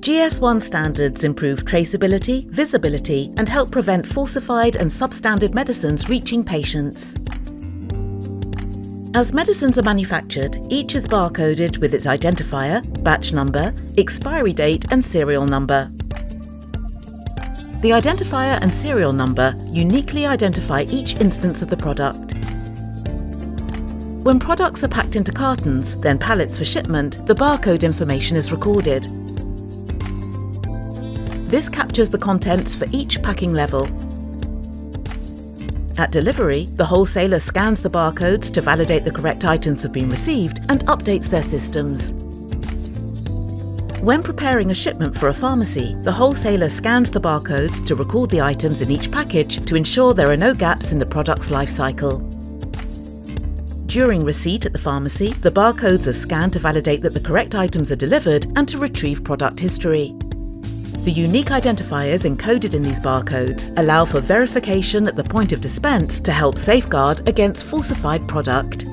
GS1 standards improve traceability, visibility, and help prevent falsified and substandard medicines reaching patients. As medicines are manufactured, each is barcoded with its identifier, batch number, expiry date, and serial number. The identifier and serial number uniquely identify each instance of the product. When products are packed into cartons, then pallets for shipment, the barcode information is recorded. This captures the contents for each packing level. At delivery, the wholesaler scans the barcodes to validate the correct items have been received and updates their systems. When preparing a shipment for a pharmacy, the wholesaler scans the barcodes to record the items in each package to ensure there are no gaps in the product's life cycle. During receipt at the pharmacy, the barcodes are scanned to validate that the correct items are delivered and to retrieve product history. The unique identifiers encoded in these barcodes allow for verification at the point of dispense to help safeguard against falsified product.